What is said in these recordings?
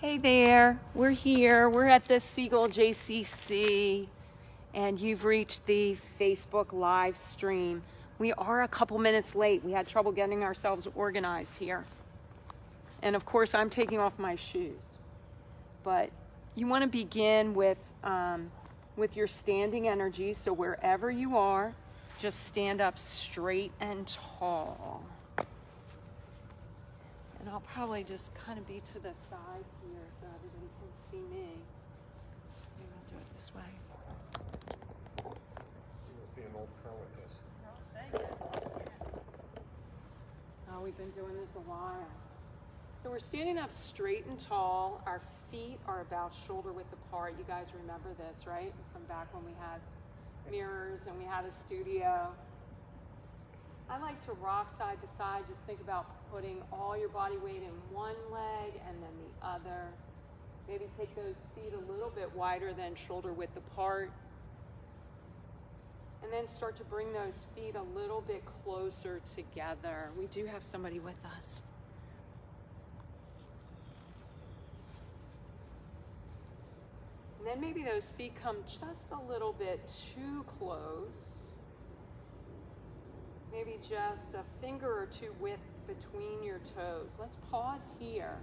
Hey there, we're here. We're at the Siegel JCC, and you've reached the Facebook live stream. We are a couple minutes late. We had trouble getting ourselves organized here. And of course, I'm taking off my shoes. But you want to begin with your standing energy. So wherever you are, just stand up straight and tall. And I'll probably just kind of be to the side here so everybody can see me. Maybe I'll do it this way. You'll be an old pro at this. I'll say it. Oh, we've been doing this a while. So we're standing up straight and tall. Our feet are about shoulder width apart. You guys remember this, right? From back when we had mirrors and we had a studio. I like to rock side to side. Just think about putting all your body weight in one leg and then the other. Maybe take those feet a little bit wider than shoulder width apart. And then start to bring those feet a little bit closer together. We do have somebody with us. And then maybe those feet come just a little bit too close. Maybe just a finger or two width between your toes. Let's pause here.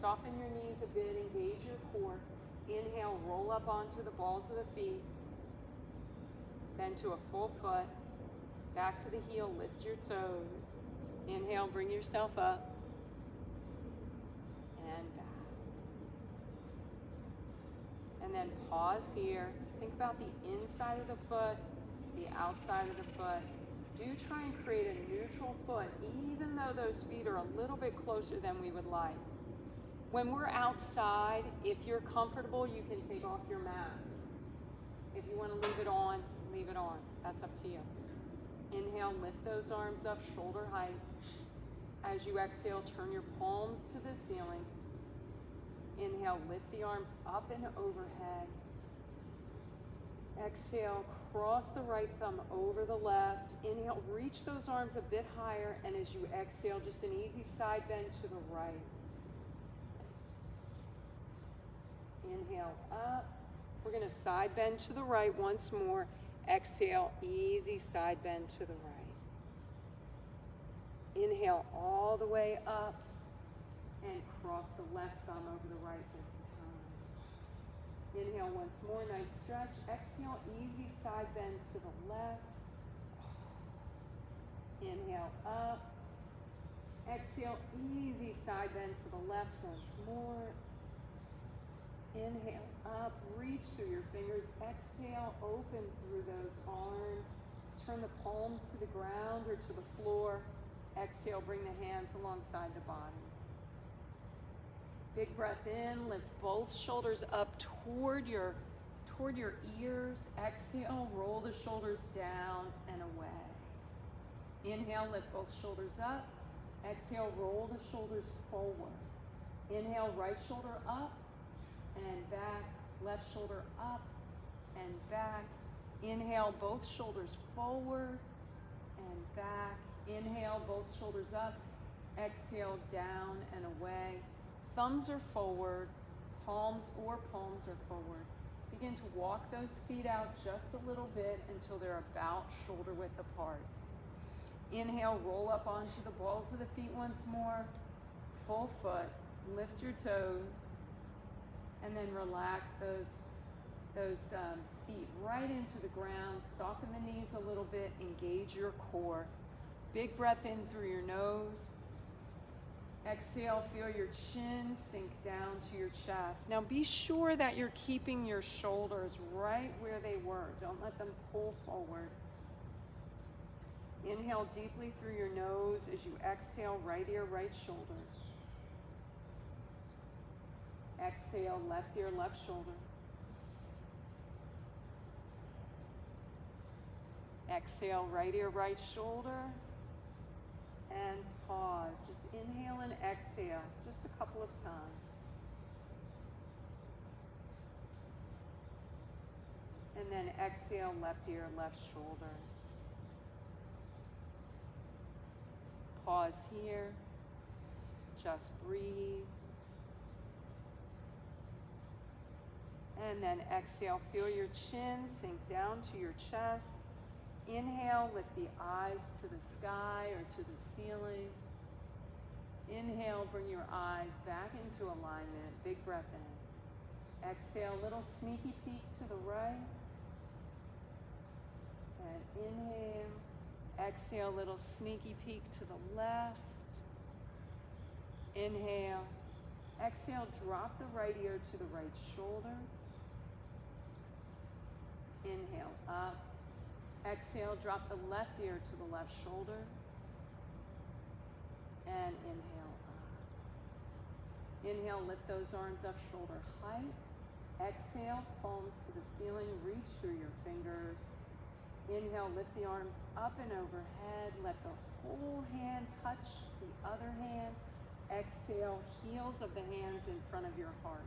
Soften your knees a bit, engage your core. Inhale, roll up onto the balls of the feet. Bend to a full foot. Back to the heel, lift your toes. Inhale, bring yourself up. And back. And then pause here. Think about the inside of the foot, the outside of the foot. Do try and create a neutral foot, even though those feet are a little bit closer than we would like. When we're outside, if you're comfortable, you can take off your mats. If you want to leave it on, leave it on. That's up to you. Inhale, lift those arms up, shoulder height. As you exhale, turn your palms to the ceiling. Inhale, lift the arms up and overhead. Exhale, cross the right thumb over the left. Inhale, reach those arms a bit higher, and as you exhale, just an easy side bend to the right. Inhale up. We're going to side bend to the right once more. Exhale, easy side bend to the right. Inhale all the way up, and cross the left thumb over the right this time. Inhale once more, nice stretch. Exhale, easy side bend to the left. Inhale up. Exhale, easy side bend to the left once more. Inhale up, reach through your fingers. Exhale, open through those arms. Turn the palms to the ground or to the floor. Exhale, bring the hands alongside the body. Big breath in, lift both shoulders up toward your ears. Exhale, roll the shoulders down and away. Inhale, lift both shoulders up. Exhale, roll the shoulders forward. Inhale, right shoulder up and back. Left shoulder up and back. Inhale, both shoulders forward and back. Inhale, both shoulders up. Exhale, down and away. Thumbs are forward, palms are forward. Begin to walk those feet out just a little bit until they're about shoulder width apart. Inhale, roll up onto the balls of the feet once more. Full foot, lift your toes, and then relax those feet right into the ground. Soften the knees a little bit, engage your core. Big breath in through your nose. Exhale, feel your chin sink down to your chest. Now be sure that you're keeping your shoulders right where they were. Don't let them pull forward. Inhale deeply through your nose as you exhale, right ear, right shoulder. Exhale, left ear, left shoulder. Exhale, right ear, right shoulder. And pause. Just inhale and exhale, just a couple of times. And then exhale, left ear, left shoulder. Pause here. Just breathe. And then exhale, feel your chin sink down to your chest. Inhale, lift the eyes to the sky or to the ceiling. Inhale, bring your eyes back into alignment. Big breath in. Exhale, little sneaky peek to the right. And inhale. Exhale, little sneaky peek to the left. Inhale. Exhale, drop the right ear to the right shoulder. Inhale, up. Exhale, drop the left ear to the left shoulder. And inhale, up. Inhale, lift those arms up shoulder height. Exhale, palms to the ceiling, reach through your fingers. Inhale, lift the arms up and overhead. Let the whole hand touch the other hand. Exhale, heels of the hands in front of your heart.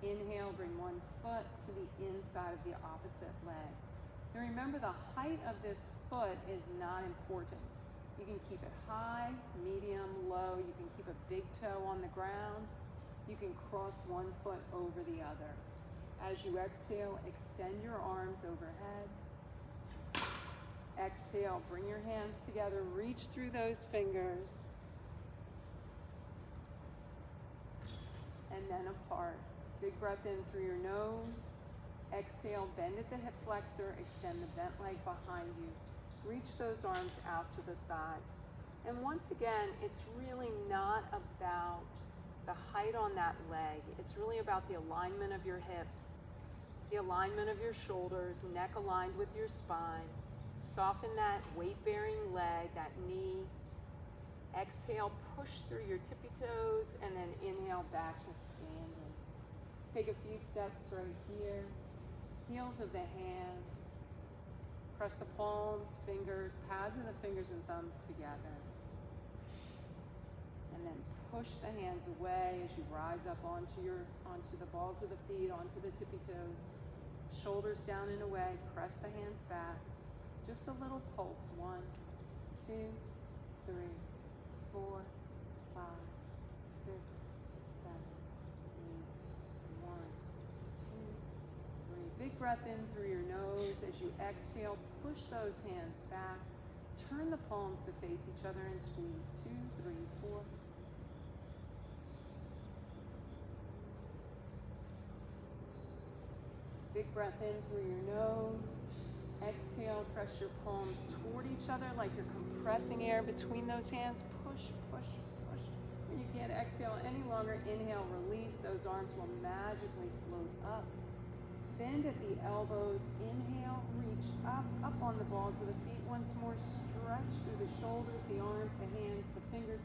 Inhale, bring one foot to the inside of the opposite leg. And remember, the height of this foot is not important. You can keep it high, medium, low. You can keep a big toe on the ground. You can cross one foot over the other. As you exhale, extend your arms overhead. Exhale, bring your hands together, reach through those fingers. And then apart. Big breath in through your nose. Exhale, bend at the hip flexor, extend the bent leg behind you. Reach those arms out to the sides. And once again, it's really not about the height on that leg. It's really about the alignment of your hips, the alignment of your shoulders, neck aligned with your spine. Soften that weight-bearing leg, that knee. Exhale, push through your tippy toes, and then inhale back to standing. Take a few steps right here. Heels of the hands. Press the palms, fingers, pads of the fingers and thumbs together. And then push the hands away as you rise up onto the balls of the feet, onto the tippy toes. Shoulders down and away. Press the hands back. Just a little pulse. 1, 2, 3, 4, 5, 6, 7, 8. 1, 2, 3. Big breath in through your nose. As you exhale, push those hands back. Turn the palms to face each other and squeeze. 2, 3, 4. Big breath in through your nose. Exhale, press your palms toward each other like you're compressing air between those hands. Push, push, push. When you can't exhale any longer, inhale, release. Those arms will magically float up. Bend at the elbows. Inhale, reach up, up on the balls of the feet. Once more, stretch through the shoulders, the arms, the hands, the fingers.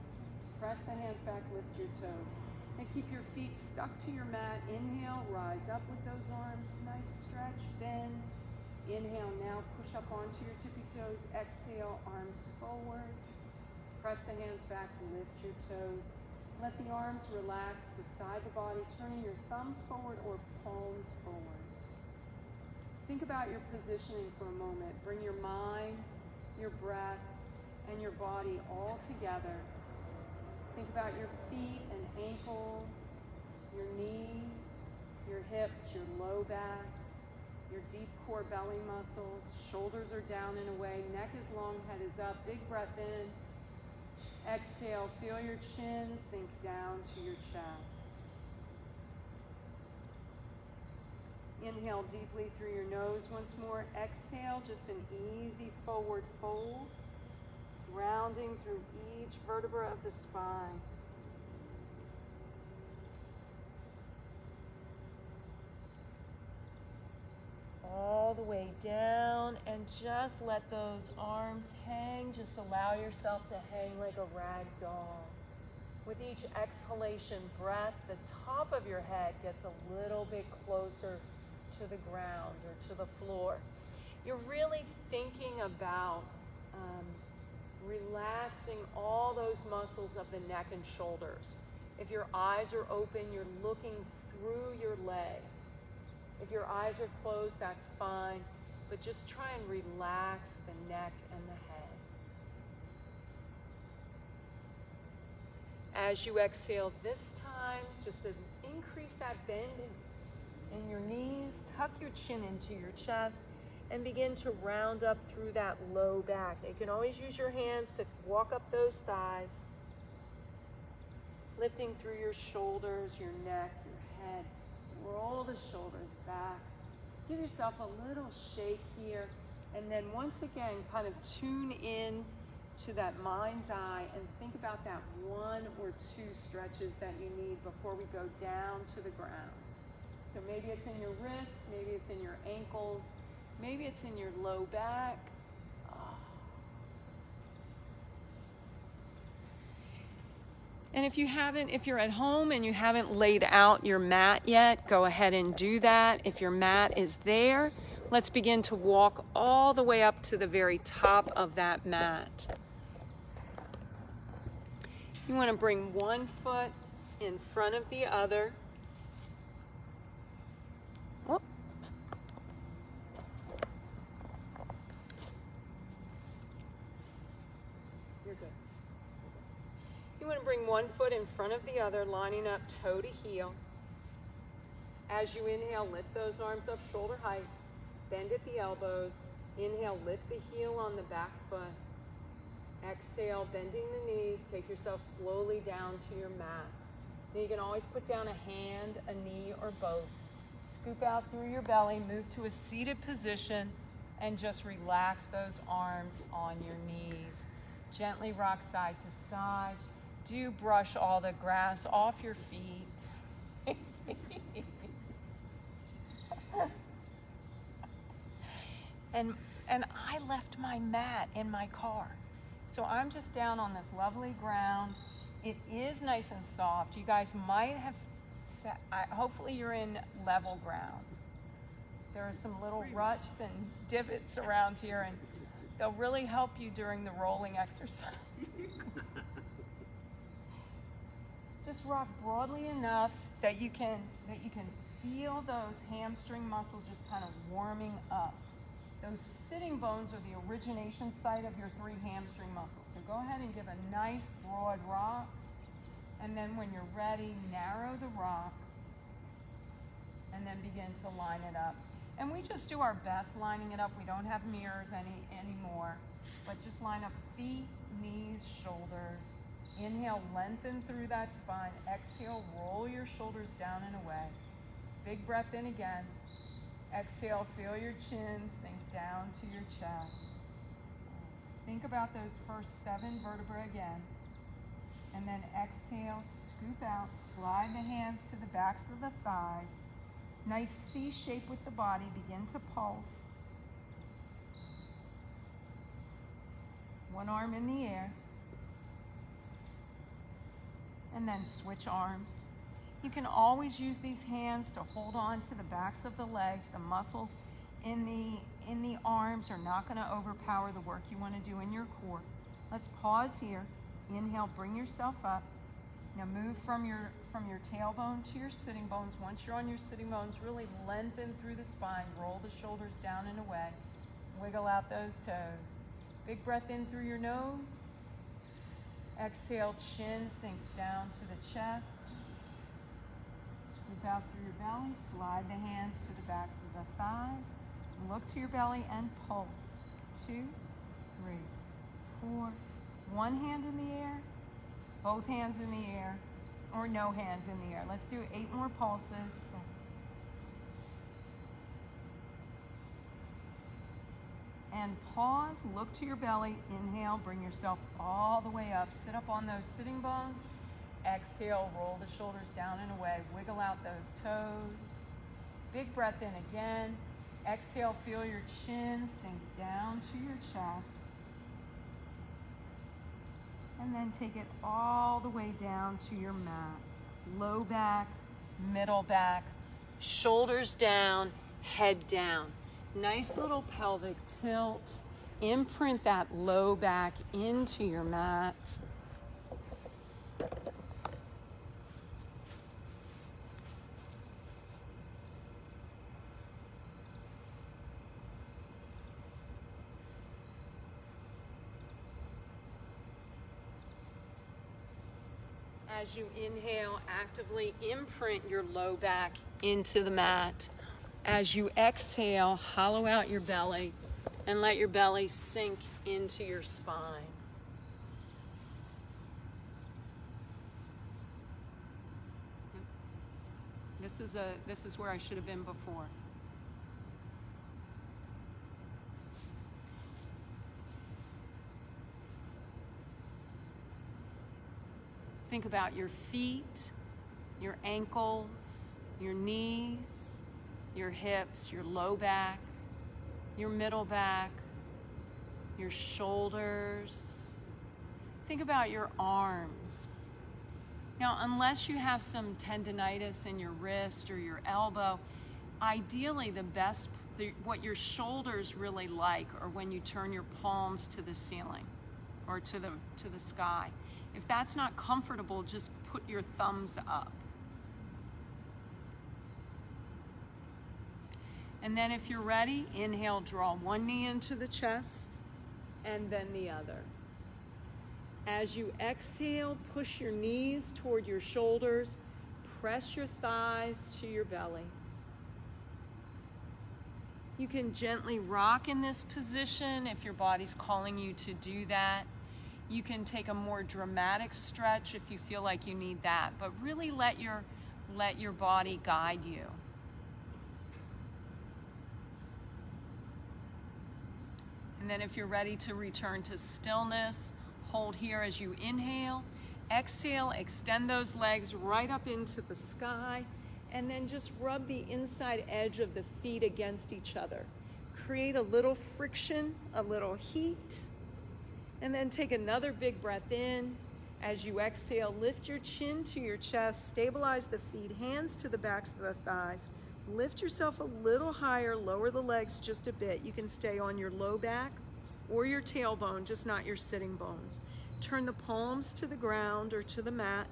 Press the hands back, lift your toes. And keep your feet stuck to your mat. Inhale, rise up with those arms. Nice stretch, bend. Inhale, now push up onto your tippy toes. Exhale, arms forward. Press the hands back, lift your toes. Let the arms relax beside the body, turning your thumbs forward or palms forward. Think about your positioning for a moment. Bring your mind, your breath, and your body all together. Think about your feet and ankles, your knees, your hips, your low back, your deep core belly muscles. Shoulders are down and away. Neck is long, head is up. Big breath in. Exhale, feel your chin sink down to your chest. Inhale deeply through your nose once more. Exhale, just an easy forward fold, rounding through each vertebra of the spine. All the way down, and just let those arms hang. Just allow yourself to hang like a rag doll. With each exhalation breath, the top of your head gets a little bit closer to the ground or to the floor. You're really thinking about relaxing all those muscles of the neck and shoulders. If your eyes are open, you're looking through your legs. If your eyes are closed, that's fine, but just try and relax the neck and the head. As you exhale this time, just to increase that bend in your knees, tuck your chin into your chest, and begin to round up through that low back. You can always use your hands to walk up those thighs, lifting through your shoulders, your neck, your head. Roll the shoulders back. Give yourself a little shake here, and then once again, kind of tune in to that mind's eye and think about that 1 or 2 stretches that you need before we go down to the ground. So maybe it's in your wrists, maybe it's in your ankles, maybe it's in your low back. And if you're at home and you haven't laid out your mat yet, go ahead and do that. If your mat is there, let's begin to walk all the way up to the very top of that mat. You want to bring one foot in front of the other. Whoop. You're good. You want to bring one foot in front of the other, lining up toe to heel. As you inhale, lift those arms up shoulder height. Bend at the elbows. Inhale, lift the heel on the back foot. Exhale, bending the knees. Take yourself slowly down to your mat. Now you can always put down a hand, a knee, or both. Scoop out through your belly, move to a seated position, and just relax those arms on your knees. Gently rock side to side. Do brush all the grass off your feet. And I left my mat in my car. So I'm just down on this lovely ground. It is nice and soft. You guys might have, hopefully you're in level ground. There are some little ruts and divots around here, and they'll really help you during the rolling exercise. Just rock broadly enough that you can feel those hamstring muscles just kind of warming up. Those sitting bones are the origination site of your 3 hamstring muscles. So go ahead and give a nice broad rock. And then when you're ready, narrow the rock. And then begin to line it up. And we just do our best lining it up. We don't have mirrors anymore. But just line up feet, knees, shoulders. Inhale, lengthen through that spine. Exhale, roll your shoulders down and away. Big breath in again. Exhale, feel your chin sink down to your chest. Think about those first 7 vertebrae again. And then exhale, scoop out, slide the hands to the backs of the thighs. Nice C shape with the body, begin to pulse. One arm in the air. And then switch arms. You can always use these hands to hold on to the backs of the legs. The muscles in the arms are not going to overpower the work you want to do in your core. Let's pause here. Inhale, bring yourself up. Now move from your tailbone to your sitting bones. Once you're on your sitting bones, really lengthen through the spine. Roll the shoulders down and away. Wiggle out those toes. Big breath in through your nose. Exhale, chin sinks down to the chest. Scoop out through your belly. Slide the hands to the backs of the thighs. Look to your belly and pulse. 2, 3, 4. One hand in the air, both hands in the air, or no hands in the air. Let's do 8 more pulses. And pause, look to your belly, inhale, bring yourself all the way up. Sit up on those sitting bones. Exhale, roll the shoulders down and away. Wiggle out those toes. Big breath in again. Exhale, feel your chin sink down to your chest. And then take it all the way down to your mat. Low back, middle back, shoulders down, head down. Nice little pelvic tilt. Imprint that low back into your mat. As you inhale, actively imprint your low back into the mat. As you exhale, hollow out your belly and let your belly sink into your spine. This is where I should have been before. Think about your feet, your ankles, your knees, your hips, your low back, your middle back, your shoulders. Think about your arms. Now, unless you have some tendinitis in your wrist or your elbow, ideally what your shoulders really like are when you turn your palms to the ceiling or to the sky. If that's not comfortable, just put your thumbs up. And then if you're ready, inhale, draw one knee into the chest and then the other. As you exhale, push your knees toward your shoulders, press your thighs to your belly. You can gently rock in this position if your body's calling you to do that. You can take a more dramatic stretch if you feel like you need that, but really let your body guide you. And then if you're ready to return to stillness, hold here as you inhale. Exhale, extend those legs right up into the sky, and then just rub the inside edge of the feet against each other. Create a little friction, a little heat. And then take another big breath in. As you exhale, lift your chin to your chest, stabilize the feet, hands to the backs of the thighs. Lift yourself a little higher, lower the legs just a bit. You can stay on your low back or your tailbone, just not your sitting bones. Turn the palms to the ground or to the mat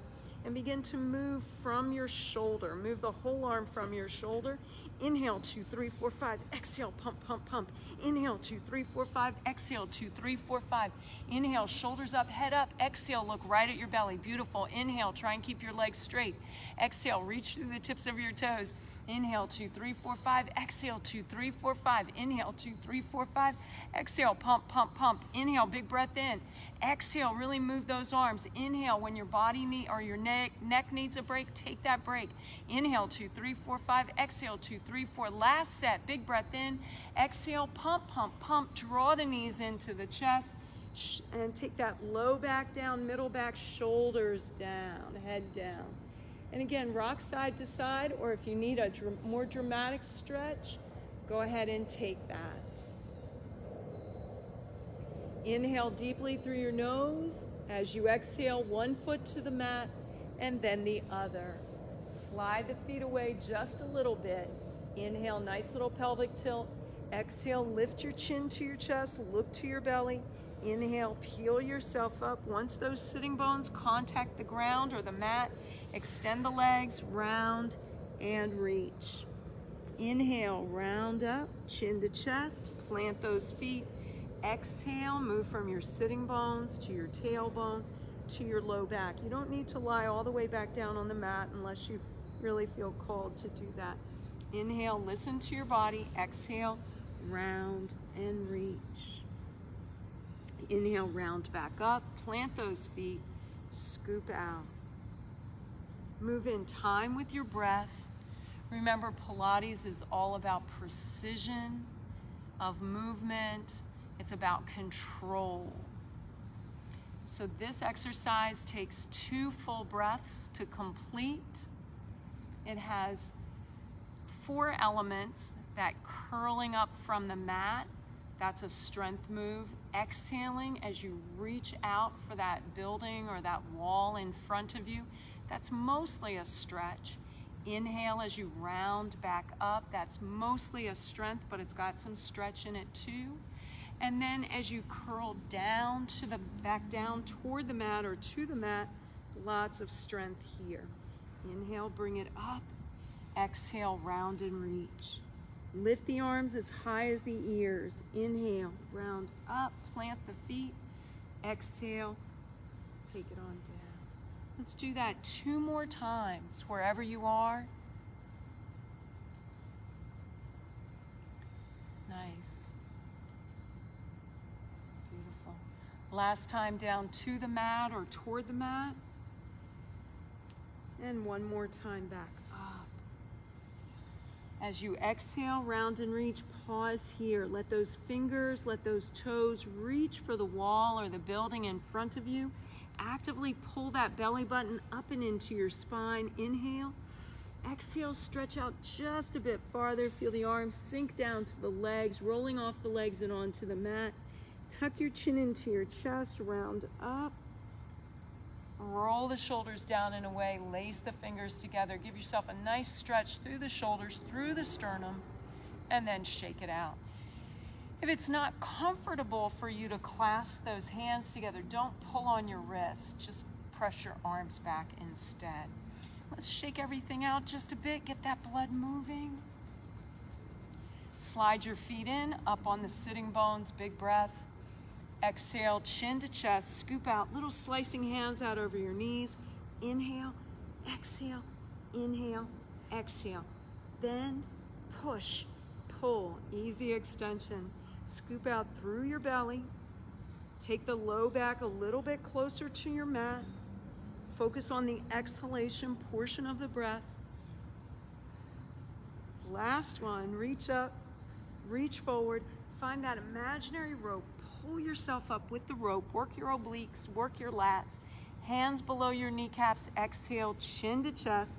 and begin to move from your shoulder. Move the whole arm from your shoulder. Inhale, 2, 3, 4, 5. Exhale, pump, pump, pump. Inhale, 2, 3, 4, 5. Exhale, 2, 3, 4, 5. Inhale, shoulders up, head up. Exhale, look right at your belly. Beautiful. Inhale, try and keep your legs straight. Exhale, reach through the tips of your toes. Inhale, 2, 3, 4, 5. Exhale, 2, 3, 4, 5. Inhale, 2, 3, 4, 5. Exhale, pump, pump, pump. Inhale, big breath in. Exhale, really move those arms. Inhale, when your body or your neck needs a break, take that break. Inhale, 2, 3, 4, 5. Exhale, 2, 3, 4. Last set, big breath in. Exhale, pump, pump, pump. Draw the knees into the chest and take that low back down, middle back, shoulders down, head down. And again, rock side to side, or if you need a more dramatic stretch, go ahead and take that. Inhale deeply through your nose. As you exhale, one foot to the mat and then the other. Slide the feet away just a little bit. Inhale, nice little pelvic tilt. Exhale, lift your chin to your chest, look to your belly. Inhale, peel yourself up. Once those sitting bones contact the ground or the mat, extend the legs, round and reach. Inhale, round up, chin to chest, plant those feet. Exhale, move from your sitting bones to your tailbone to your low back. You don't need to lie all the way back down on the mat unless you really feel called to do that. Inhale, listen to your body. Exhale, round and reach. Inhale, round back up, plant those feet, scoop out. Move in time with your breath. Remember, Pilates is all about precision of movement. It's about control. So this exercise takes 2 full breaths to complete. It has 4 elements: that curling up from the mat, that's a strength move. Exhaling as you reach out for that building or that wall in front of you, that's mostly a stretch. Inhale as you round back up, that's mostly a strength, but it's got some stretch in it too. And then as you curl down back down toward the mat or to the mat, lots of strength here. Inhale, bring it up. Exhale, round and reach. Lift the arms as high as the ears. Inhale, round up, plant the feet. Exhale, take it on down. Let's do that 2 more times, wherever you are. Nice. Beautiful. Last time down to the mat or toward the mat. And 1 more time back up. As you exhale, round and reach, pause here. Let those fingers, let those toes reach for the wall or the building in front of you. Actively pull that belly button up and into your spine. Inhale. Exhale, stretch out just a bit farther. Feel the arms sink down to the legs, rolling off the legs and onto the mat. Tuck your chin into your chest, round up. Roll the shoulders down and away, lace the fingers together. Give yourself a nice stretch through the shoulders, through the sternum, and then shake it out. If it's not comfortable for you to clasp those hands together, don't pull on your wrists. Just press your arms back instead. Let's shake everything out just a bit. Get that blood moving. Slide your feet in, up on the sitting bones. Big breath. Exhale, chin to chest. Scoop out, little slicing hands out over your knees. Inhale, exhale, inhale, exhale. Bend, push, pull. Easy extension. Scoop out through your belly. Take the low back a little bit closer to your mat. Focus on the exhalation portion of the breath. Last one, reach up, reach forward. Find that imaginary rope. Pull yourself up with the rope. Work your obliques, work your lats. Hands below your kneecaps. Exhale, chin to chest.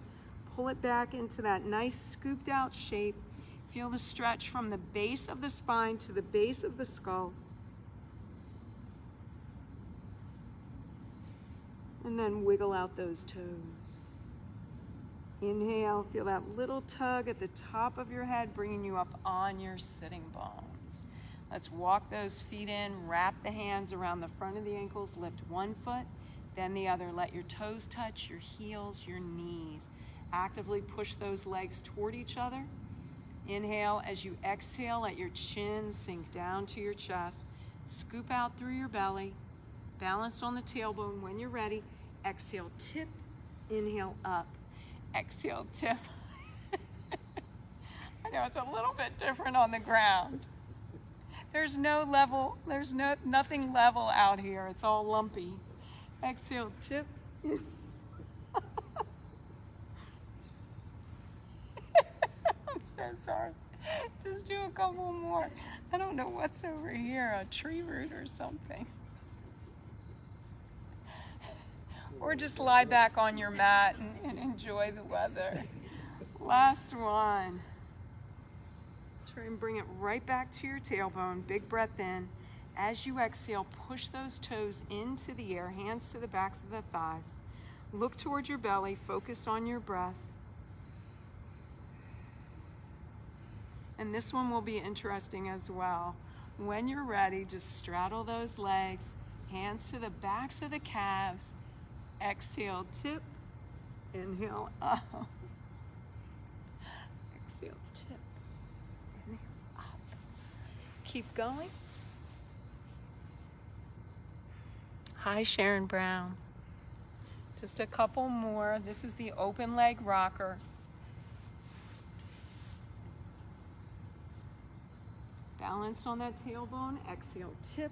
Pull it back into that nice scooped out shape. Feel the stretch from the base of the spine to the base of the skull. And then wiggle out those toes. Inhale, feel that little tug at the top of your head, bringing you up on your sitting bones. Let's walk those feet in, wrap the hands around the front of the ankles, lift one foot, then the other. Let your toes touch your heels, your knees. Actively push those legs toward each other. Inhale, as you exhale, let your chin sink down to your chest. Scoop out through your belly. Balance on the tailbone when you're ready. Exhale, tip. Inhale, up. Exhale, tip. I know it's a little bit different on the ground. There's no level, there's nothing level out here. It's all lumpy. Exhale, tip. I'm so sorry. Just do a couple more. I don't know what's over here, a tree root or something. Or just lie back on your mat and enjoy the weather. Last one. Try and bring it right back to your tailbone. Big breath in. As you exhale, push those toes into the air, hands to the backs of the thighs. Look towards your belly, focus on your breath. And this one will be interesting as well. When you're ready, just straddle those legs, hands to the backs of the calves. Exhale, tip. Inhale, up. Exhale, tip. Inhale, up. Keep going. Hi, Sharon Brown. Just a couple more. This is the open leg rocker. Balance on that tailbone. Exhale, tip.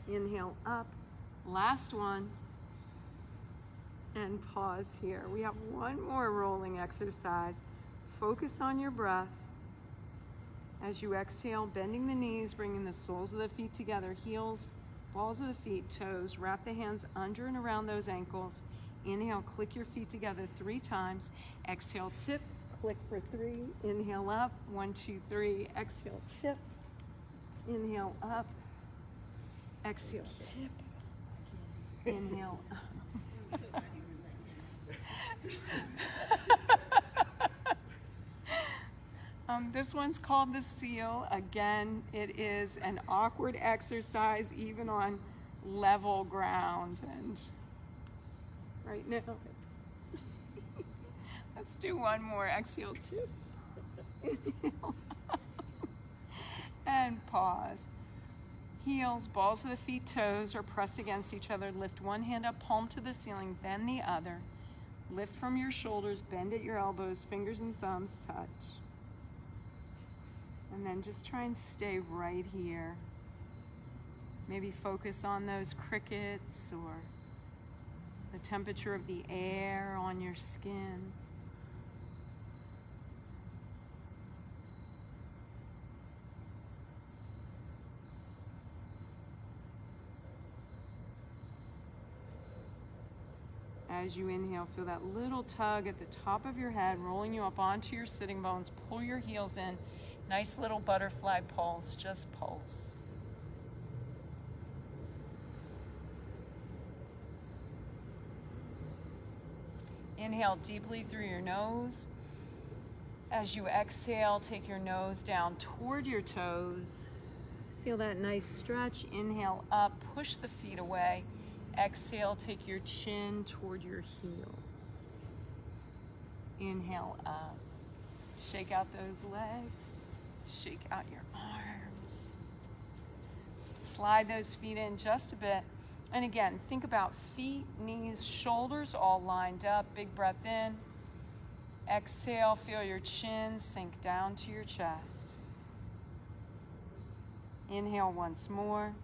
Inhale, up. Last one. And pause here. We have one more rolling exercise. Focus on your breath. As you exhale, bending the knees, bringing the soles of the feet together, heels, balls of the feet, toes. Wrap the hands under and around those ankles. Inhale, click your feet together 3 times. Exhale, tip, click for 3. Inhale up, 1, 2, 3. Exhale, tip. Inhale up. Exhale, tip. Inhale up. This one's called the seal. Again, it is an awkward exercise even on level ground. And right now, let's do one more. Exhale, tip. Inhale. And pause. Heels, balls of the feet, toes are pressed against each other. Lift one hand up, palm to the ceiling, then the other. Lift from your shoulders, bend at your elbows, fingers and thumbs touch. And then just try and stay right here. Maybe focus on those crickets or the temperature of the air on your skin. As you inhale, feel that little tug at the top of your head, rolling you up onto your sitting bones. Pull your heels in. Nice little butterfly pulse, just pulse. Inhale deeply through your nose. As you exhale, take your nose down toward your toes. Feel that nice stretch. Inhale up, push the feet away. Exhale, take your chin toward your heels. Inhale up. Shake out those legs. Shake out your arms. Slide those feet in just a bit. And again, think about feet, knees, shoulders all lined up. Big breath in. Exhale, feel your chin sink down to your chest. Inhale once more.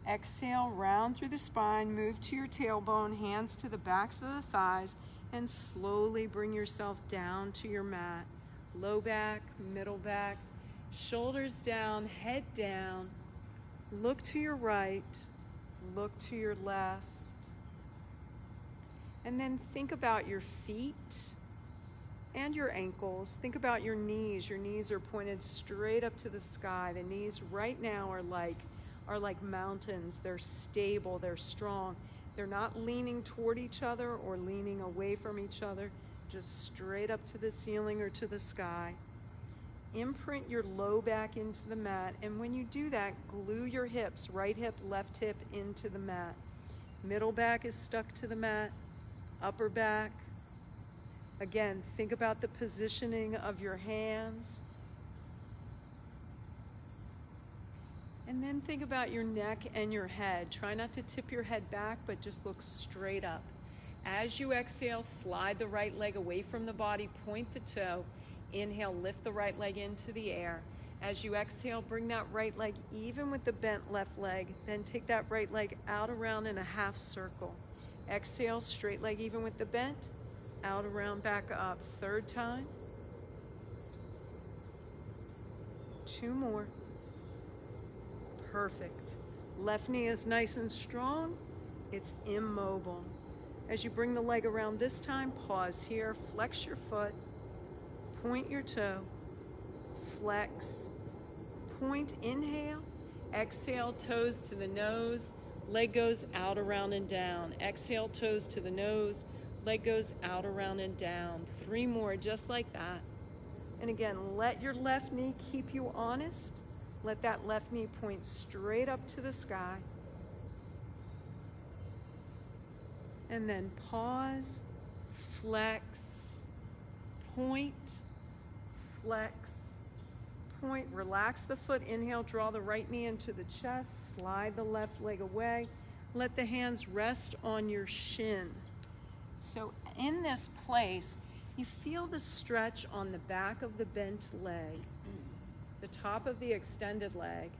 Exhale, round through the spine, move to your tailbone, hands to the backs of the thighs, and slowly bring yourself down to your mat. Low back, middle back, shoulders down, head down. Look to your right, look to your left. And then think about your feet and your ankles. Think about your knees. Your knees are pointed straight up to the sky. The knees right now are like mountains. They're stable, they're strong. They're not leaning toward each other or leaning away from each other, just straight up to the ceiling or to the sky. Imprint your low back into the mat, and when you do that, glue your hips, right hip, left hip, into the mat. Middle back is stuck to the mat, upper back. Again, think about the positioning of your hands. And then think about your neck and your head. Try not to tip your head back, but just look straight up. As you exhale, slide the right leg away from the body, point the toe. Inhale, lift the right leg into the air. As you exhale, bring that right leg even with the bent left leg. Then take that right leg out around in a half circle. Exhale, straight leg even with the bent. Out, around, back up. Third time. 2 more. Perfect. Left knee is nice and strong. It's immobile. As you bring the leg around this time, pause here, flex your foot, point your toe, flex, point, inhale, exhale, toes to the nose, leg goes out, around, and down. Exhale, toes to the nose, leg goes out, around, and down. 3 more, just like that. And again, let your left knee keep you honest. Let that left knee point straight up to the sky. And then pause, flex, point, flex, point. Relax the foot. Inhale, draw the right knee into the chest. Slide the left leg away. Let the hands rest on your shin. So in this place, you feel the stretch on the back of the bent leg, the top of the extended leg.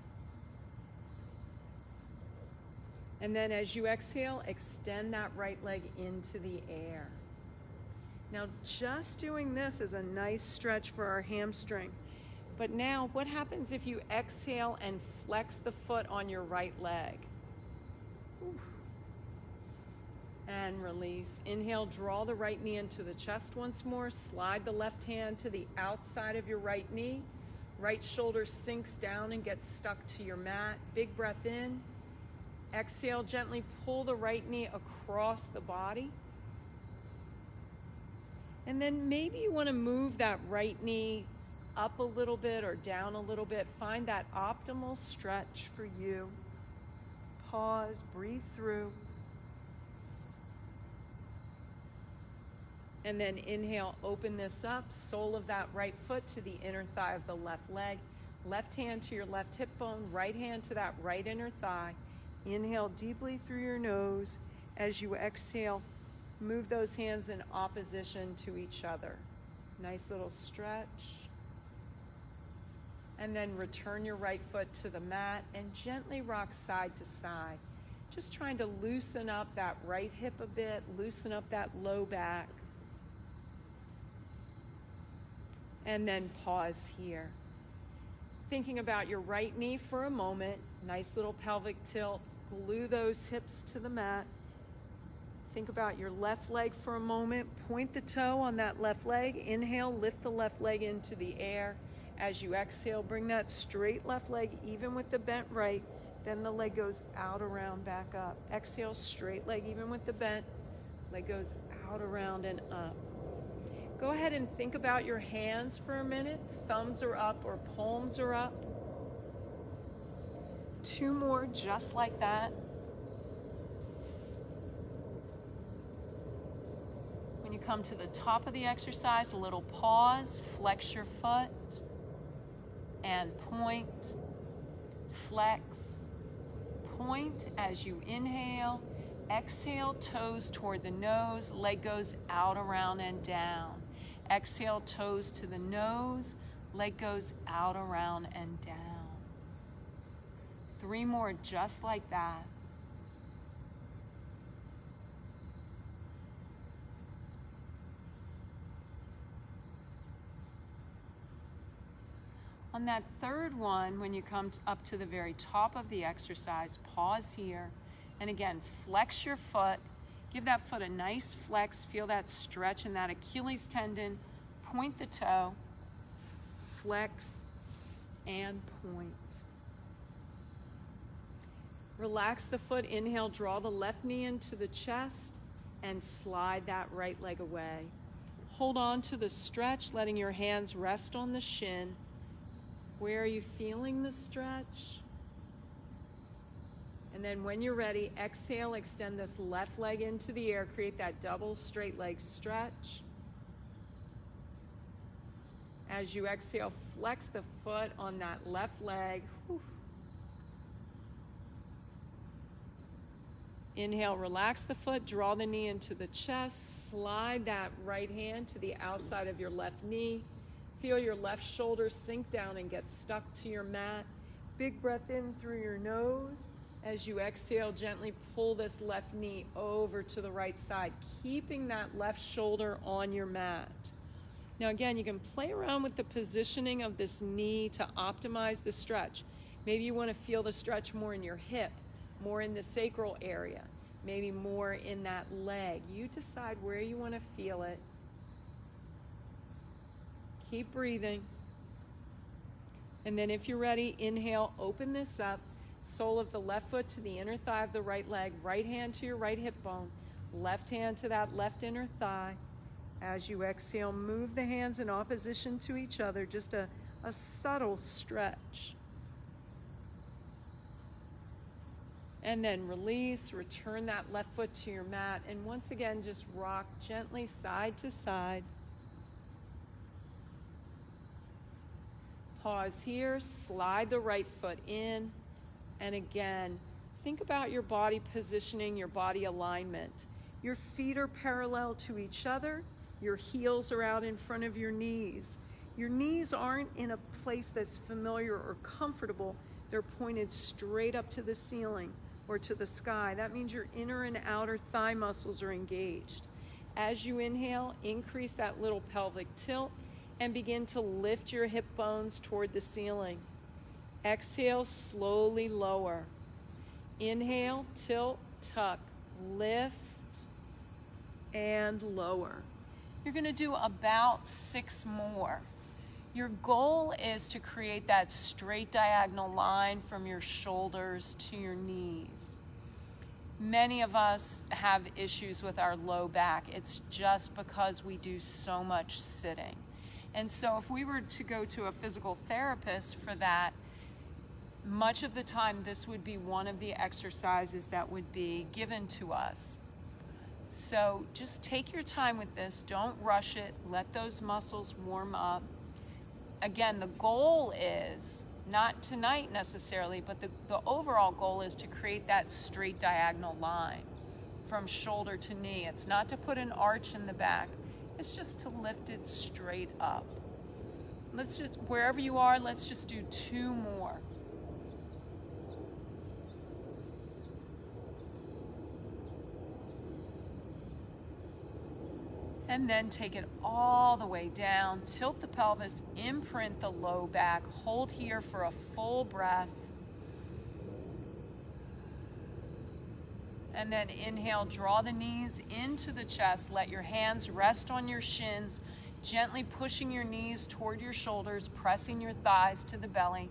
And then as you exhale, extend that right leg into the air. Now, just doing this is a nice stretch for our hamstring. But now, what happens if you exhale and flex the foot on your right leg? Ooh. And release. Inhale, draw the right knee into the chest once more. Slide the left hand to the outside of your right knee. Right shoulder sinks down and gets stuck to your mat. Big breath in. Exhale, gently pull the right knee across the body. And then maybe you want to move that right knee up a little bit or down a little bit. Find that optimal stretch for you. Pause, breathe through. And then inhale, open this up, sole of that right foot to the inner thigh of the left leg. Left hand to your left hip bone, right hand to that right inner thigh. Inhale deeply through your nose. As you exhale, move those hands in opposition to each other. Nice little stretch. And then return your right foot to the mat and gently rock side to side. Just trying to loosen up that right hip a bit, loosen up that low back. And then pause here. Thinking about your right knee for a moment. Nice little pelvic tilt. Glue those hips to the mat. Think about your left leg for a moment. Point the toe on that left leg. Inhale, lift the left leg into the air. As you exhale, bring that straight left leg even with the bent right. Then the leg goes out, around, back up. Exhale, straight leg even with the bent. Leg goes out, around, and up. Go ahead and think about your hands for a minute. Thumbs are up or palms are up. 2 more just like that. When you come to the top of the exercise, a little pause, flex your foot, and point, flex, point as you inhale. Exhale, toes toward the nose, leg goes out, around, and down. Exhale, toes to the nose, leg goes out, around, and down. 3 more just like that. On that third one, when you come up to the very top of the exercise, pause here. And again, flex your foot. Give that foot a nice flex. Feel that stretch in that Achilles tendon. Point the toe. Flex and point. Relax the foot. Inhale, draw the left knee into the chest and slide that right leg away. Hold on to the stretch, letting your hands rest on the shin. Where are you feeling the stretch? And then when you're ready, exhale, extend this left leg into the air. Create that double straight leg stretch. As you exhale, flex the foot on that left leg. Whew. Inhale, relax the foot, draw the knee into the chest. Slide that right hand to the outside of your left knee. Feel your left shoulder sink down and get stuck to your mat. Big breath in through your nose. As you exhale, gently pull this left knee over to the right side, keeping that left shoulder on your mat. Now again, you can play around with the positioning of this knee to optimize the stretch. Maybe you want to feel the stretch more in your hip, more in the sacral area, maybe more in that leg. You decide where you want to feel it. Keep breathing. And then if you're ready, inhale, open this up. Sole of the left foot to the inner thigh of the right leg. Right hand to your right hip bone. Left hand to that left inner thigh. As you exhale, move the hands in opposition to each other. Just a subtle stretch. And then release, return that left foot to your mat. And once again, just rock gently side to side. Pause here, slide the right foot in. And again, think about your body positioning, your body alignment. Your feet are parallel to each other. Your heels are out in front of your knees. Your knees aren't in a place that's familiar or comfortable. They're pointed straight up to the ceiling or to the sky. That means your inner and outer thigh muscles are engaged. As you inhale, increase that little pelvic tilt and begin to lift your hip bones toward the ceiling. Exhale, slowly lower. Inhale, tilt, tuck, lift, and lower. You're going to do about 6 more. Your goal is to create that straight diagonal line from your shoulders to your knees. Many of us have issues with our low back. It's just because we do so much sitting. And so if we were to go to a physical therapist for that, much of the time this would be one of the exercises that would be given to us. So just take your time with this. Don't rush it. Let those muscles warm up. Again, the goal is Not tonight necessarily, but the overall goal is to create that straight diagonal line from shoulder to knee. It's not to put an arch in the back, it's just to lift it straight up. Let's just, wherever you are, let's just do 2 more. And then take it all the way down, tilt the pelvis, imprint the low back, hold here for a full breath. And then inhale, draw the knees into the chest, let your hands rest on your shins, gently pushing your knees toward your shoulders, pressing your thighs to the belly.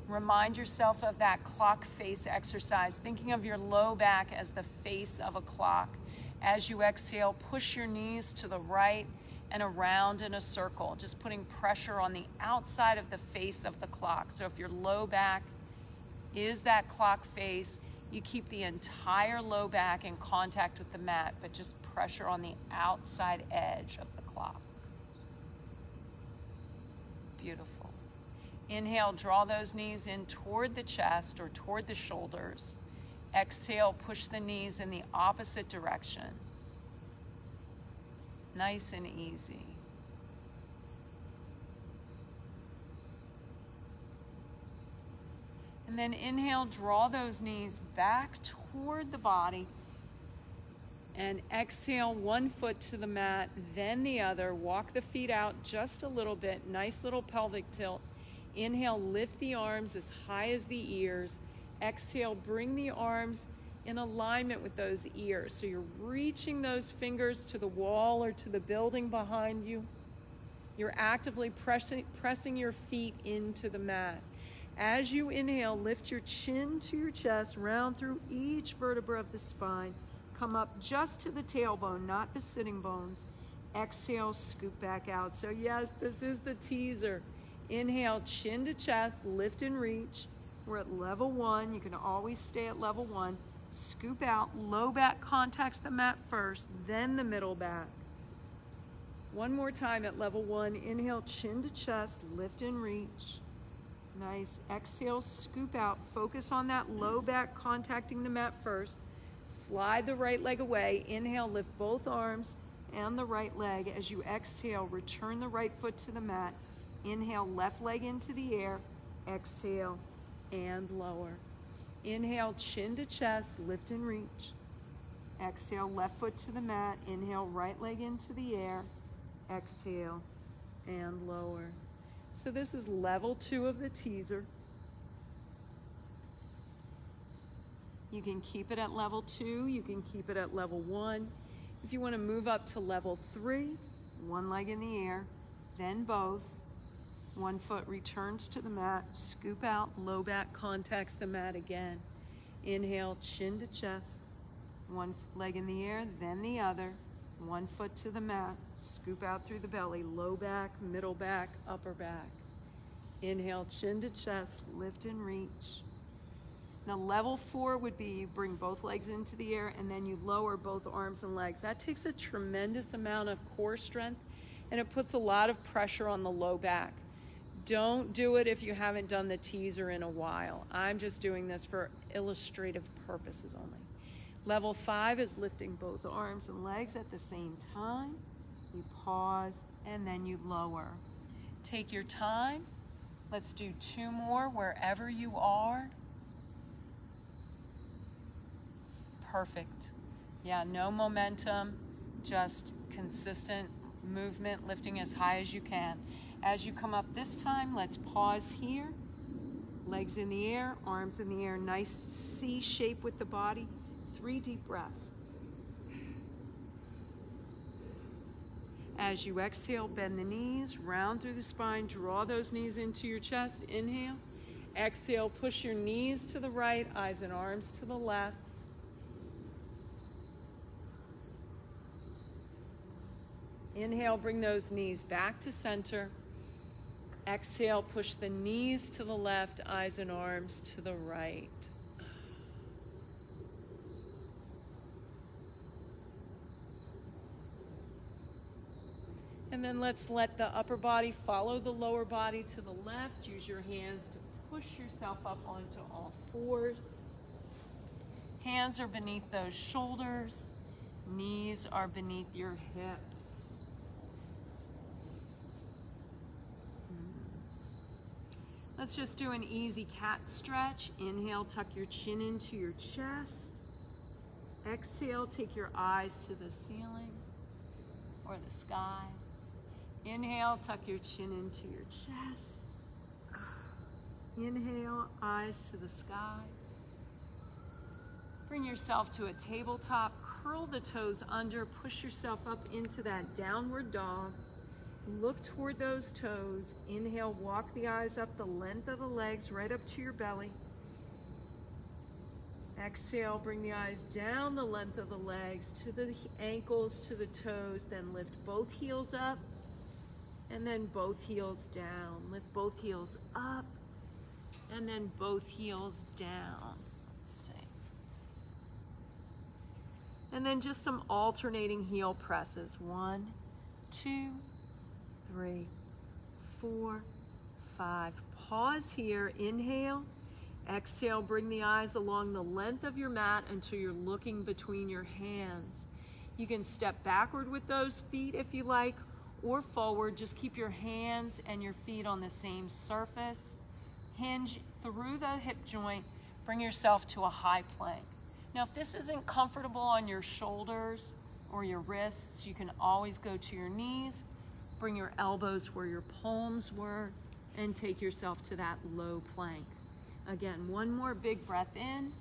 Remind yourself of that clock face exercise, thinking of your low back as the face of a clock. As you exhale, push your knees to the right and around in a circle, just putting pressure on the outside of the face of the clock. So if your low back is that clock face, you keep the entire low back in contact with the mat, but just pressure on the outside edge of the clock. Beautiful. Inhale, draw those knees in toward the chest or toward the shoulders. Exhale, push the knees in the opposite direction. Nice and easy. And then inhale, draw those knees back toward the body. And exhale, one foot to the mat, then the other. Walk the feet out just a little bit. Nice little pelvic tilt. Inhale, lift the arms as high as the ears. Exhale, bring the arms in alignment with those ears. So you're reaching those fingers to the wall or to the building behind you. You're actively pressing your feet into the mat. As you inhale, lift your chin to your chest, round through each vertebra of the spine. Come up just to the tailbone, not the sitting bones. Exhale, scoop back out. So yes, this is the teaser. Inhale, chin to chest, lift and reach. We're at level 1. You can always stay at level 1. Scoop out, low back contacts the mat first, then the middle back. One more time at level 1. Inhale, chin to chest, lift and reach. Nice. Exhale, scoop out. Focus on that low back contacting the mat first. Slide the right leg away. Inhale, lift both arms and the right leg. As you exhale, return the right foot to the mat. Inhale, left leg into the air. Exhale and lower. Inhale, chin to chest, lift and reach. Exhale, left foot to the mat. Inhale, right leg into the air. Exhale and lower. So this is level 2 of the teaser. You can keep it at level 2. You can keep it at level 1. If you want to move up to level 3, one leg in the air, then both. One foot returns to the mat, scoop out, low back contacts the mat again. Inhale, chin to chest, one leg in the air, then the other. One foot to the mat, scoop out through the belly, low back, middle back, upper back. Inhale, chin to chest, lift and reach. Now level 4 would be you bring both legs into the air and then you lower both arms and legs. That takes a tremendous amount of core strength and it puts a lot of pressure on the low back. Don't do it if you haven't done the teaser in a while. I'm just doing this for illustrative purposes only. Level 5 is lifting both arms and legs at the same time. You pause and then you lower. Take your time. Let's do 2 more wherever you are. Perfect. Yeah, no momentum, just consistent movement, lifting as high as you can. As you come up this time, let's pause here. Legs in the air, arms in the air, nice C shape with the body. 3 deep breaths. As you exhale, bend the knees, round through the spine, draw those knees into your chest. Inhale. Exhale, push your knees to the right, eyes and arms to the left. Inhale, bring those knees back to center. Exhale, push the knees to the left, eyes and arms to the right. And then let's let the upper body follow the lower body to the left. Use your hands to push yourself up onto all fours. Hands are beneath those shoulders. Knees are beneath your hips. Let's just do an easy cat stretch. Inhale, tuck your chin into your chest. Exhale, take your eyes to the ceiling or the sky. Inhale, tuck your chin into your chest. Inhale, eyes to the sky. Bring yourself to a tabletop. Curl the toes under. Push yourself up into that downward dog. Look toward those toes. Inhale, walk the eyes up the length of the legs, right up to your belly. Exhale, bring the eyes down the length of the legs to the ankles, to the toes. Then lift both heels up and then both heels down. Lift both heels up and then both heels down. Let's see. And then just some alternating heel presses. 1, 2, 3, 4, 5. Pause here. Inhale. Exhale, bring the eyes along the length of your mat until you're looking between your hands. You can step backward with those feet if you like, or forward. Just keep your hands and your feet on the same surface. Hinge through the hip joint. Bring yourself to a high plank. Now, if this isn't comfortable on your shoulders or your wrists, you can always go to your knees. Bring your elbows where your palms were and take yourself to that low plank. Again, one more big breath in.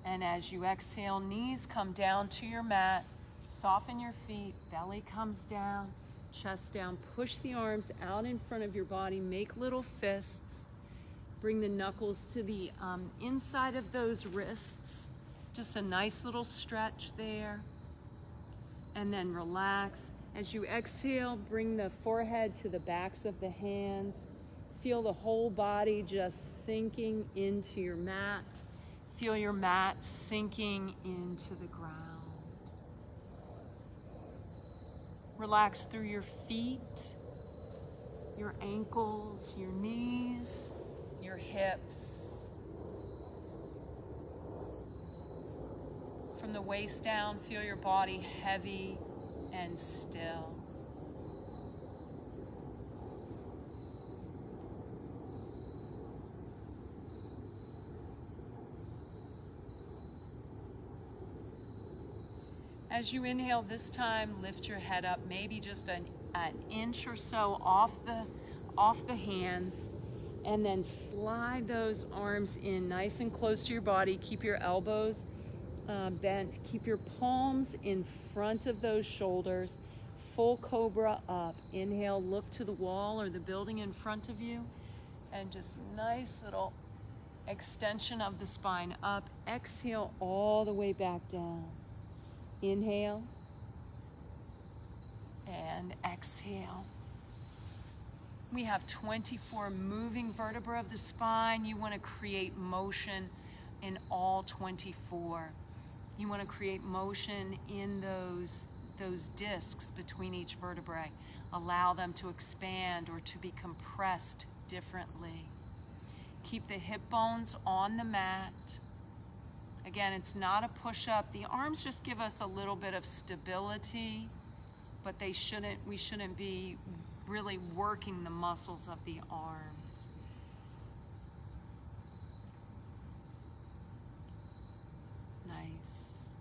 And as you exhale, knees come down to your mat. Soften your feet, belly comes down, chest down. Push the arms out in front of your body. Make little fists. Bring the knuckles to the inside of those wrists. Just a nice little stretch there. And then relax. As you exhale, bring the forehead to the backs of the hands. Feel the whole body just sinking into your mat. Feel your mat sinking into the ground. Relax through your feet, your ankles, your knees, your hips. From the waist down, feel your body heavy and still. As you inhale this time, lift your head up, maybe just an inch or so off the hands, and then slide those arms in nice and close to your body. Keep your elbows bent. Keep your palms in front of those shoulders. Full cobra up. Inhale, look to the wall or the building in front of you, and just nice little extension of the spine up. Exhale all the way back down. Inhale and exhale. We have 24 moving vertebrae of the spine. You want to create motion in all 24. You want to create motion in those discs between each vertebrae. Allow them to expand or to be compressed differently. Keep the hip bones on the mat. Again, it's not a push-up. The arms just give us a little bit of stability, but we shouldn't be really working the muscles of the arms. Nice.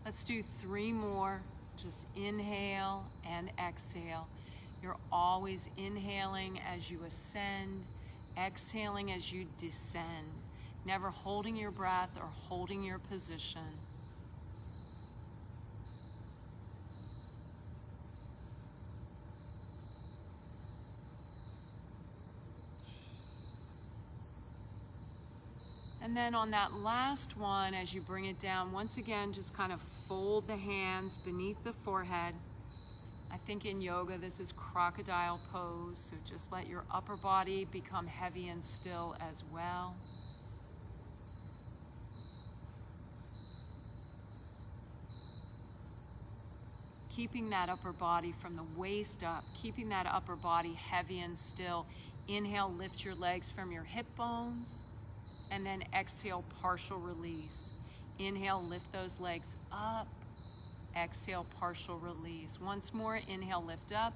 Let's do 3 more. Just inhale and exhale. You're always inhaling as you ascend, exhaling as you descend. Never holding your breath or holding your position. And then on that last one, as you bring it down, once again, just kind of fold the hands beneath the forehead. I think in yoga, this is crocodile pose. So just let your upper body become heavy and still as well. keeping that upper body from the waist up, keeping that upper body heavy and still. Inhale, lift your legs from your hip bones, and then exhale, partial release. Inhale, lift those legs up. Exhale, partial release. Once more, inhale, lift up.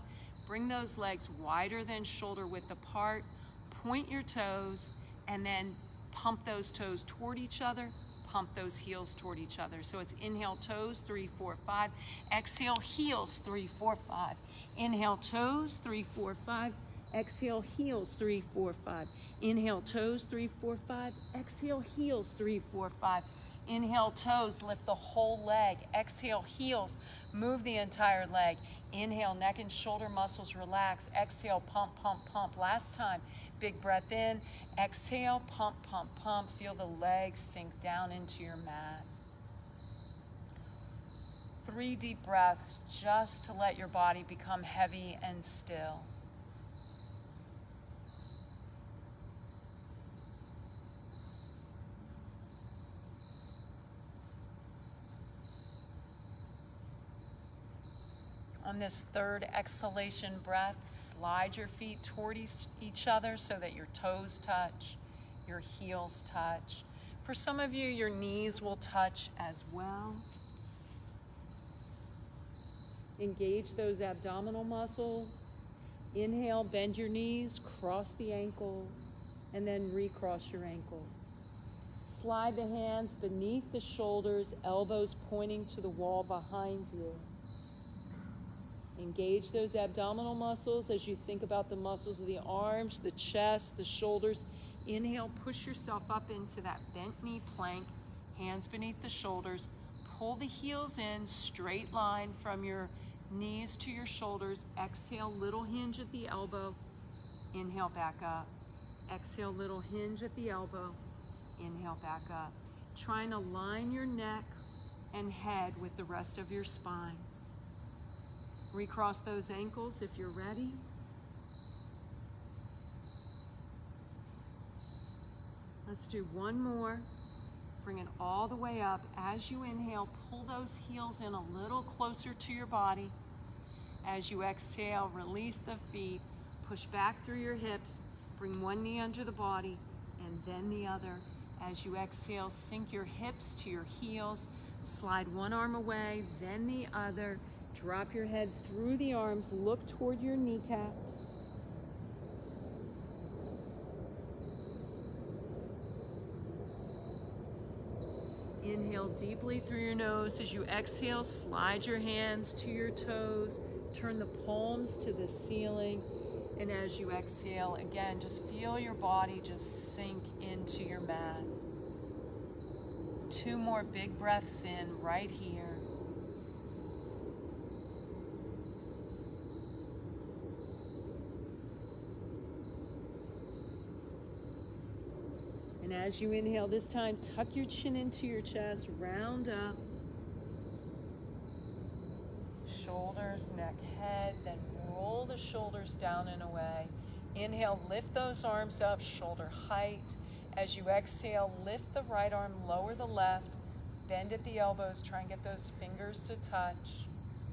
Bring those legs wider than shoulder width apart. Point your toes, and then pump those toes toward each other. Pump those heels toward each other. So it's inhale, toes, 3, 4, 5. Exhale, heels, 3, 4, 5. Inhale, toes, 3, 4, 5. Exhale, heels, 3, 4, 5. Inhale, toes, 3, 4, 5. Exhale, heels, 3, 4, 5. Inhale, toes, lift the whole leg. Exhale, heels, move the entire leg. Inhale, neck and shoulder muscles relax. Exhale, pump, pump, pump. Last time, big breath in. Exhale, pump, pump, pump. Feel the legs sink down into your mat. 3 deep breaths just to let your body become heavy and still. On this third exhalation breath, slide your feet toward each other so that your toes touch, your heels touch. For some of you, your knees will touch as well. Engage those abdominal muscles. Inhale, bend your knees, cross the ankles, and then recross your ankles. Slide the hands beneath the shoulders, elbows pointing to the wall behind you. Engage those abdominal muscles as you think about the muscles of the arms, the chest, the shoulders. Inhale, push yourself up into that bent knee plank, hands beneath the shoulders. Pull the heels in, straight line from your knees to your shoulders. Exhale, little hinge at the elbow. Inhale, back up. Exhale, little hinge at the elbow. Inhale, back up. Try and align your neck and head with the rest of your spine. Recross those ankles if you're ready. Let's do one more. Bring it all the way up. As you inhale, pull those heels in a little closer to your body. As you exhale, release the feet. Push back through your hips. Bring one knee under the body and then the other. As you exhale, sink your hips to your heels. Slide one arm away, then the other. Drop your head through the arms, look toward your kneecaps. Inhale deeply through your nose. As you exhale, slide your hands to your toes. Turn the palms to the ceiling. And as you exhale, again, just feel your body just sink into your mat. 2 more big breaths in right here. And as you inhale this time, tuck your chin into your chest, round up. Shoulders, neck, head, then roll the shoulders down and away. Inhale, lift those arms up, shoulder height. As you exhale, lift the right arm, lower the left, bend at the elbows, try and get those fingers to touch.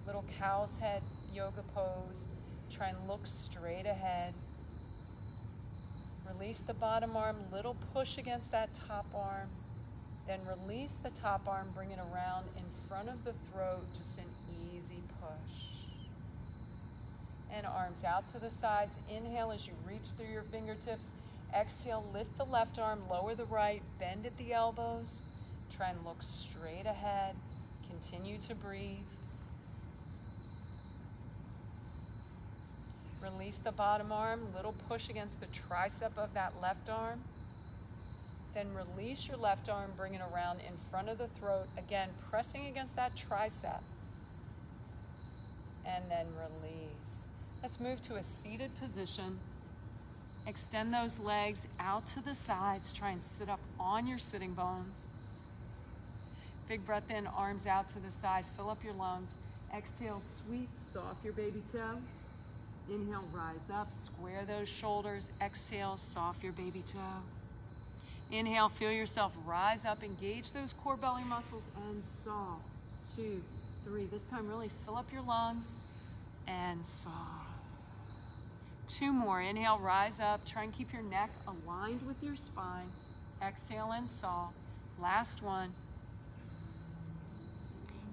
Little cow's head yoga pose. Try and look straight ahead. Release the bottom arm, little push against that top arm. Then release the top arm, bring it around in front of the throat, just an easy push. And arms out to the sides. Inhale as you reach through your fingertips. Exhale, lift the left arm, lower the right, bend at the elbows. Try and look straight ahead. Continue to breathe. Release the bottom arm, little push against the tricep of that left arm. Then release your left arm, bring it around in front of the throat. Again, pressing against that tricep. And then release. Let's move to a seated position. Extend those legs out to the sides. Try and sit up on your sitting bones. Big breath in, arms out to the side. Fill up your lungs. Exhale, sweep, soft your baby toe. Inhale, rise up, square those shoulders. Exhale, soft your baby toe. Inhale, feel yourself rise up, engage those core belly muscles, and soft. 2, 3. This time really fill up your lungs and saw. 2 more. Inhale, rise up. Try and keep your neck aligned with your spine. Exhale and saw. Last one.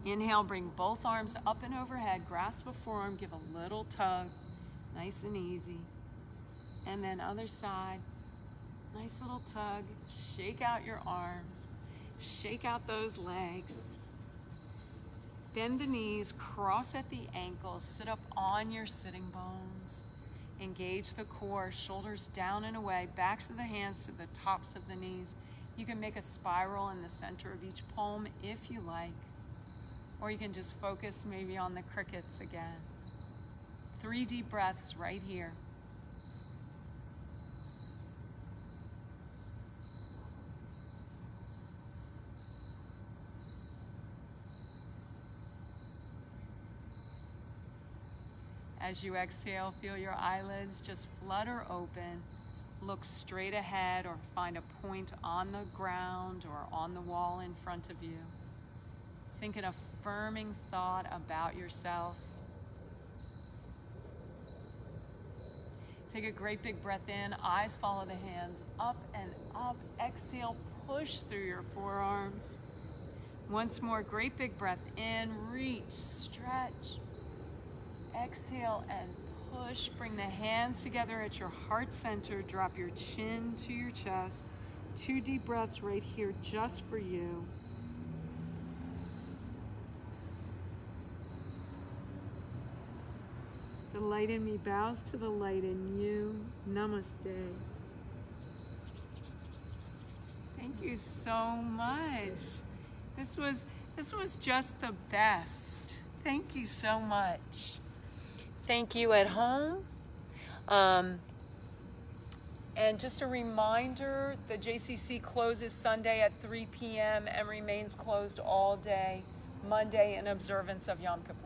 Inhale, bring both arms up and overhead. Grasp a forearm, give a little tug. Nice and easy. And then other side. Nice little tug. Shake out your arms. Shake out those legs. Bend the knees, cross at the ankles, sit up on your sitting bones. Engage the core, shoulders down and away, backs of the hands to the tops of the knees. You can make a spiral in the center of each palm if you like, or you can just focus maybe on the crickets again. 3 deep breaths right here. As you exhale, feel your eyelids just flutter open. Look straight ahead or find a point on the ground or on the wall in front of you. Think an affirming thought about yourself. Take a great big breath in. Eyes follow the hands up and up. Exhale, push through your forearms. Once more, great big breath in. Reach, stretch. Exhale and push. Bring the hands together at your heart center. Drop your chin to your chest. 2 deep breaths right here just for you. The light in me bows to the light in you. Namaste. Thank you so much. This was just the best. Thank you so much. Thank you at home. And just a reminder, the JCC closes Sunday at 3 p.m. and remains closed all day Monday in observance of Yom Kippur.